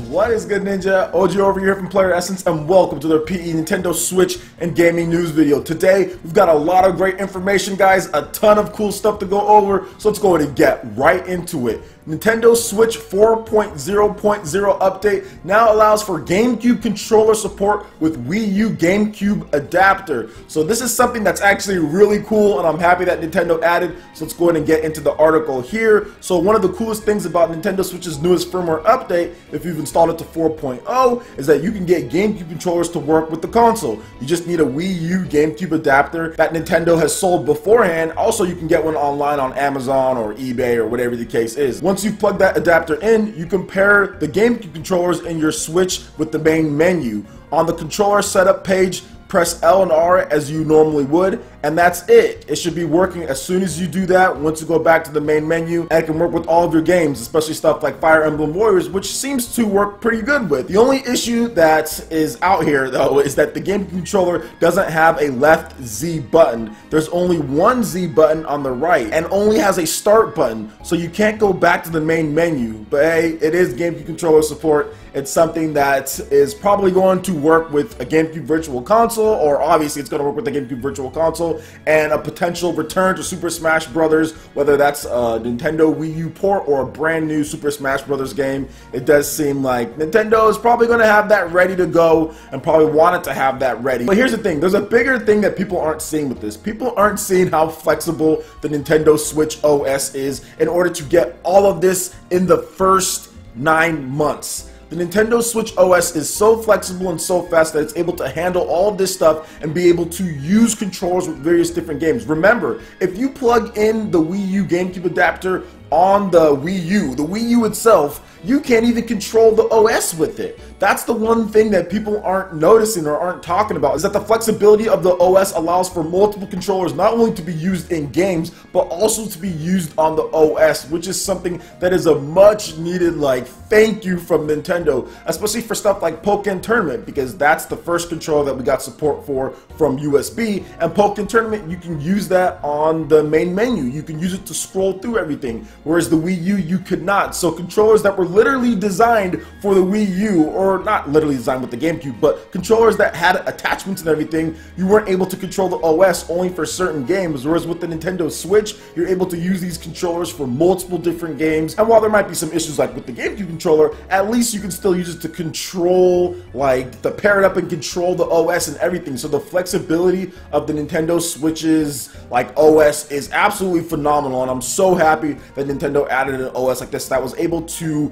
What is good, Ninja? OG over here from PlayerEssence, and welcome to the PE Nintendo Switch and Gaming News video. Today, we've got a lot of great information, guys, a ton of cool stuff to go over, so let's go ahead and get right into it. Nintendo Switch 4.0.0 update now allows for GameCube controller support with Wii U GameCube adapter. So this is something that's actually really cool, and I'm happy that Nintendo added, so let's go ahead and get into the article here. So one of the coolest things about Nintendo Switch's newest firmware update, if you've installed it to 4.0, is that you can get GameCube controllers to work with the console. You just need a Wii U GameCube adapter that Nintendo has sold beforehand. Also, you can get one online on Amazon or eBay or whatever the case is. Once you plug that adapter in, you can pair the GameCube controllers in your Switch with the main menu. On the controller setup page, press L and R as you normally would, and that's it. It should be working as soon as you do that. Once you go back to the main menu, and it can work with all of your games, especially stuff like Fire Emblem Warriors, which seems to work pretty good with. The only issue that is out here, though, is that the GameCube controller doesn't have a left Z button. There's only one Z button on the right, and only has a start button, so you can't go back to the main menu. But hey, it is GameCube controller support. It's something that is probably going to work with a GameCube Virtual Console, or obviously it's going to work with the GameCube Virtual Console, and a potential return to Super Smash Bros., whether that's a Nintendo Wii U port or a brand new Super Smash Bros. Game. It does seem like Nintendo is probably going to have that ready to go, and probably wanted to have that ready. But here's the thing, there's a bigger thing that people aren't seeing with this. People aren't seeing how flexible the Nintendo Switch OS is in order to get all of this in the first 9 months. The Nintendo Switch OS is so flexible and so fast that it's able to handle all of this stuff and be able to use controllers with various different games. Remember, if you plug in the Wii U GameCube adapter on the Wii U itself, you can't even control the OS with it. That's the one thing that people aren't noticing or aren't talking about, is that the flexibility of the OS allows for multiple controllers not only to be used in games, but also to be used on the OS, which is something that is a much needed, like, thank you from Nintendo, especially for stuff like Pokken Tournament, because that's the first controller that we got support for from USB, and Pokken Tournament, you can use that on the main menu. You can use it to scroll through everything, whereas the Wii U, you could not. So controllers that were literally designed for the Wii U, or not literally designed with the GameCube, but controllers that had attachments and everything, you weren't able to control the OS only for certain games, whereas with the Nintendo Switch, you're able to use these controllers for multiple different games. And while there might be some issues like with the GameCube controller, at least you can still use it to control, like, to pair it up and control the OS and everything. So the flexibility of the Nintendo Switch's, like, OS is absolutely phenomenal, and I'm so happy that Nintendo added an OS like this that was able to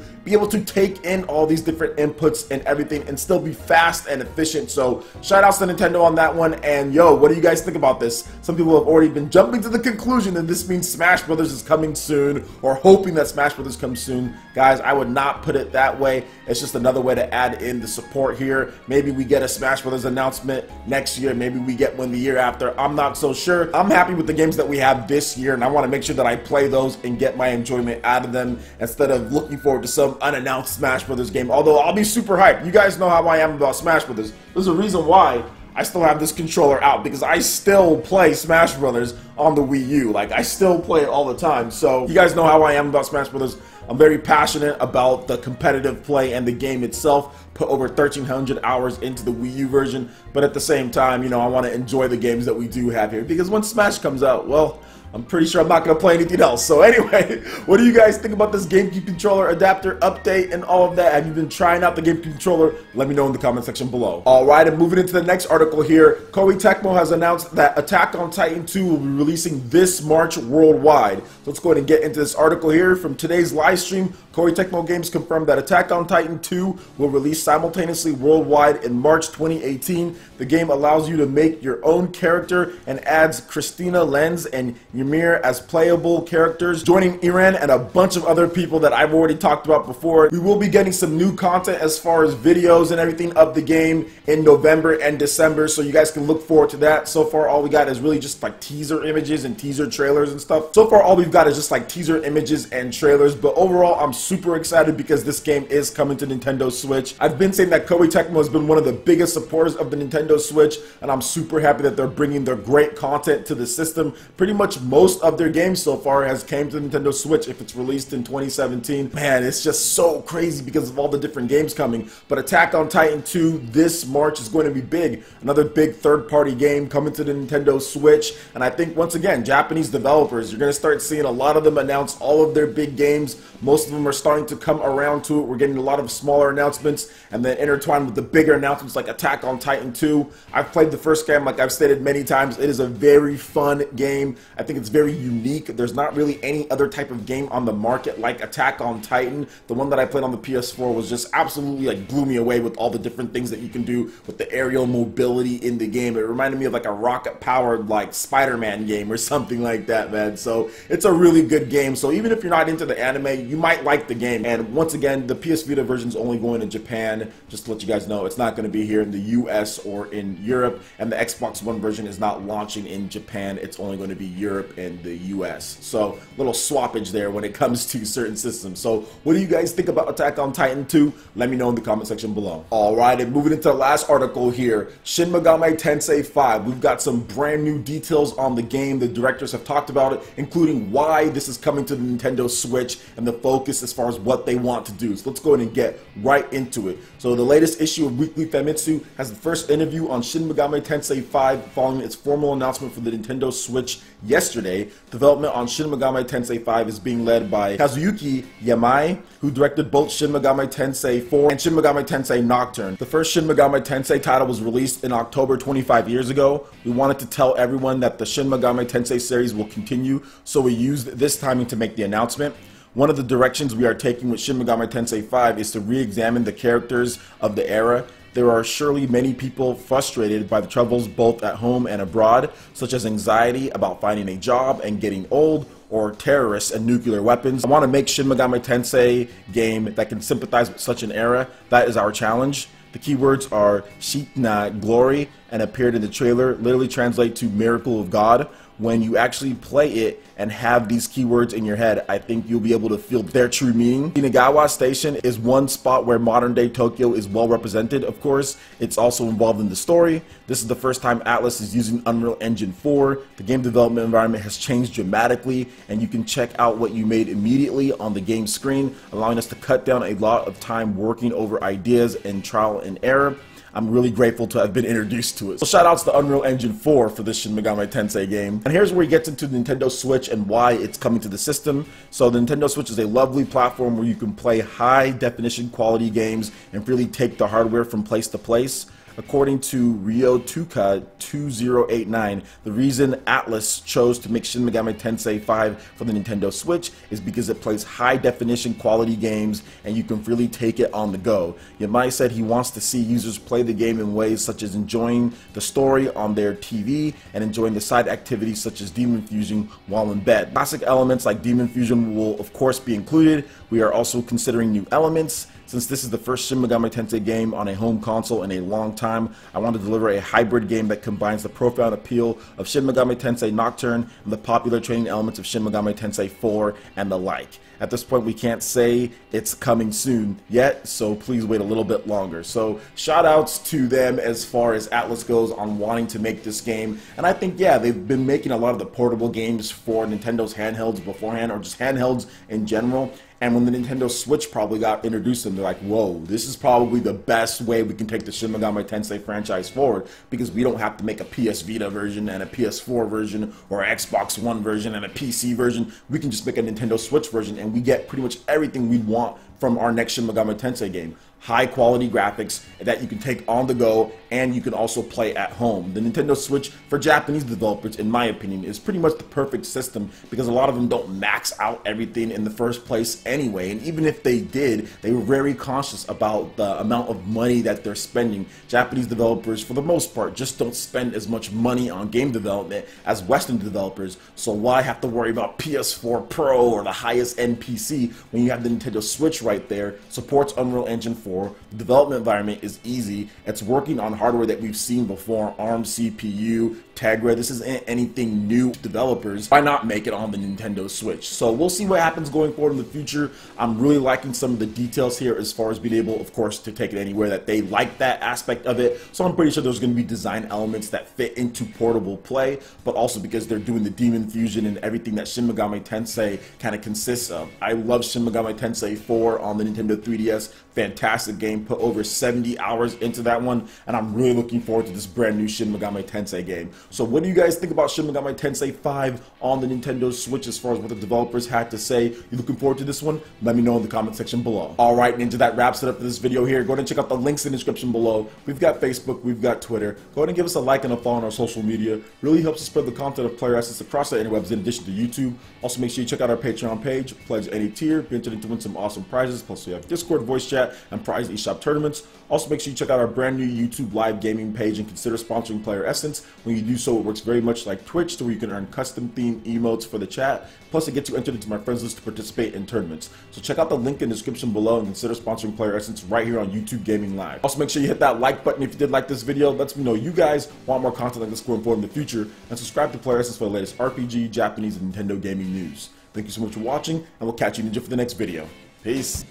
take in all these different inputs and everything and still be fast and efficient. So shout outs to Nintendo on that one. And yo, what do you guys think about this? Some people have already been jumping to the conclusion that this means Smash Brothers is coming soon, or hoping that Smash Brothers comes soon. Guys, I would not put it that way. It's just another way to add in the support here. Maybe we get a Smash Brothers announcement next year, maybe we get one the year after. I'm not so sure. I'm happy with the games that we have this year, and I want to make sure that I play those and get my enjoyment out of them instead of looking forward to some unannounced Smash Brothers game. Although I'll be super hyped. You guys know how I am about Smash Brothers. There's a reason why I still have this controller out, because I still play Smash Brothers on the Wii U. Like, I still play it all the time. So you guys know how I am about Smash Brothers. I'm very passionate about the competitive play and the game itself. Put over 1,300 hours into the Wii U version, but at the same time, you know, I want to enjoy the games that we do have here, because when Smash comes out, well, I'm pretty sure I'm not going to play anything else. So anyway, what do you guys think about this GameCube controller adapter update and all of that? Have you been trying out the GameCube controller? Let me know in the comment section below. Alright, and moving into the next article here, Koei Tecmo has announced that Attack on Titan 2 will be releasing this March worldwide. So let's go ahead and get into this article here. From today's live stream, Koei Tecmo Games confirmed that Attack on Titan 2 will release simultaneously worldwide in March 2018. The game allows you to make your own character and adds Christina Lenz and Ymir as playable characters, joining Iran and a bunch of other people that I've already talked about before. We will be getting some new content as far as videos and everything of the game in November and December, so you guys can look forward to that. So far, all we got is really just like teaser images and teaser trailers and stuff. So far, all we've got is just like teaser images and trailers, but overall, I'm super excited because this game is coming to Nintendo Switch. I've been saying that Koei Tecmo has been one of the biggest supporters of the Nintendo Switch, and I'm super happy that they're bringing their great content to the system pretty much most of their games so far has came to Nintendo Switch if it's released in 2017. Man, it's just so crazy because of all the different games coming. But Attack on Titan 2 this March is going to be big. Another big third-party game coming to the Nintendo Switch. And I think, once again, Japanese developers, you're going to start seeing a lot of them announce all of their big games. Most of them are starting to come around to it. We're getting a lot of smaller announcements and then intertwined with the bigger announcements like Attack on Titan 2. I've played the first game, like I've stated many times. It is a very fun game. I think it's very unique. There's not really any other type of game on the market like Attack on Titan. The one that I played on the PS4 was just absolutely like blew me away with all the different things that you can do with the aerial mobility in the game. It reminded me of like a rocket-powered like Spider-Man game or something like that, man. So it's a really good game. So even if you're not into the anime, you might like the game. And once again, the PS Vita version is only going to Japan. Just to let you guys know, it's not going to be here in the US or in Europe. And the Xbox One version is not launching in Japan. It's only going to be Europe and the US. So little swappage there when it comes to certain systems. So what do you guys think about Attack on Titan 2? Let me know in the comment section below. Alright, and moving into the last article here, Shin Megami Tensei V. We've got some brand new details on the game. The directors have talked about it, including why this is coming to the Nintendo Switch and the focus as far as what they want to do. So let's go ahead and get right into it. So the latest issue of Weekly Famitsu has the first interview on Shin Megami Tensei V following its formal announcement for the Nintendo Switch yesterday. Development on Shin Megami Tensei V is being led by Kazuyuki Yamai, who directed both Shin Megami Tensei IV and Shin Megami Tensei Nocturne. The first Shin Megami Tensei title was released in October 25 years ago. We wanted to tell everyone that the Shin Megami Tensei series will continue, so we used this timing to make the announcement. One of the directions we are taking with Shin Megami Tensei V is to re-examine the characters of the era. There are surely many people frustrated by the troubles both at home and abroad, such as anxiety about finding a job and getting old, or terrorists and nuclear weapons. I want to make Shin Megami Tensei game that can sympathize with such an era. That is our challenge. The keywords are Shitna Glory and appeared in the trailer, literally translate to Miracle of God. When you actually play it and have these keywords in your head, I think you'll be able to feel their true meaning. Shinagawa Station is one spot where modern day Tokyo is well represented, of course. It's also involved in the story. This is the first time Atlus is using Unreal Engine 4. The game development environment has changed dramatically, and you can check out what you made immediately on the game screen, allowing us to cut down a lot of time working over ideas and trial and error. I'm really grateful to have been introduced to it. So shout outs to Unreal Engine 4 for this Shin Megami Tensei game. And here's where he gets into the Nintendo Switch and why it's coming to the system. So the Nintendo Switch is a lovely platform where you can play high definition quality games and really take the hardware from place to place. According to Ryotuka 2089, the reason Atlus chose to make Shin Megami Tensei V for the Nintendo Switch is because it plays high-definition quality games and you can really take it on the go. Yamai said he wants to see users play the game in ways such as enjoying the story on their TV and enjoying the side activities such as Demon Fusion while in bed. Classic elements like Demon Fusion will of course be included. We are also considering new elements. Since this is the first Shin Megami Tensei game on a home console in a long time, I want to deliver a hybrid game that combines the profound appeal of Shin Megami Tensei Nocturne and the popular training elements of Shin Megami Tensei IV and the like. At this point, we can't say it's coming soon yet, so please wait a little bit longer. So shout outs to them as far as Atlus goes on wanting to make this game. And I think, yeah, they've been making a lot of the portable games for Nintendo's handhelds beforehand, or just handhelds in general. And when the Nintendo Switch probably got introduced to them, they're like, whoa, this is probably the best way we can take the Shin Megami Tensei franchise forward, because we don't have to make a PS Vita version and a PS4 version or an Xbox One version and a PC version. We can just make a Nintendo Switch version and we get pretty much everything we want from our next Shin Megami Tensei game. High quality graphics that you can take on the go and you can also play at home. The Nintendo Switch for Japanese developers, in my opinion, is pretty much the perfect system because a lot of them don't max out everything in the first place anyway, and even if they did, they were very conscious about the amount of money that they're spending. Japanese developers, for the most part, just don't spend as much money on game development as Western developers, so why have to worry about PS4 Pro or the highest end PC when you have the Nintendo Switch right there, supports Unreal Engine 4 before. The development environment is easy. It's working on hardware that we've seen before, ARM CPU, Tegra. This isn't anything new to developers. Why not make it on the Nintendo Switch? So we'll see what happens going forward in the future. I'm really liking some of the details here as far as being able, of course, to take it anywhere, that they like that aspect of it. So I'm pretty sure there's going to be design elements that fit into portable play, but also because they're doing the Demon Fusion and everything that Shin Megami Tensei kind of consists of. I love Shin Megami Tensei IV on the Nintendo 3DS. Fantastic game. Put over 70 hours into that one, and I'm really looking forward to this brand new Shin Megami Tensei game. So what do you guys think about Shin Megami Tensei V on the Nintendo Switch as far as what the developers had to say? You looking forward to this one? Let me know in the comment section below. Alright, Ninja, that wraps it up for this video here. Go ahead and check out the links in the description below. We've got Facebook, we've got Twitter. Go ahead and give us a like and a follow on our social media. Really helps us spread the content of PlayerEssence across the interwebs in addition to YouTube. Also, make sure you check out our Patreon page. Pledge any tier. Be entered to win some awesome prizes. Plus, we have Discord, voice chat, and prize eShop tournaments. Also, make sure you check out our brand new YouTube live gaming page and consider sponsoring PlayerEssence. When you do so, it works very much like Twitch, to where you can earn custom themed emotes for the chat. Plus, it gets you entered into my friends list to participate in tournaments. So check out the link in the description below and consider sponsoring PlayerEssence right here on YouTube Gaming Live. Also, make sure you hit that like button if you did like this video. Lets me know you guys want more content like this going forward in the future. And subscribe to PlayerEssence for the latest RPG, Japanese, and Nintendo gaming news. Thank you so much for watching, and we'll catch you, Ninja, for the next video. Peace.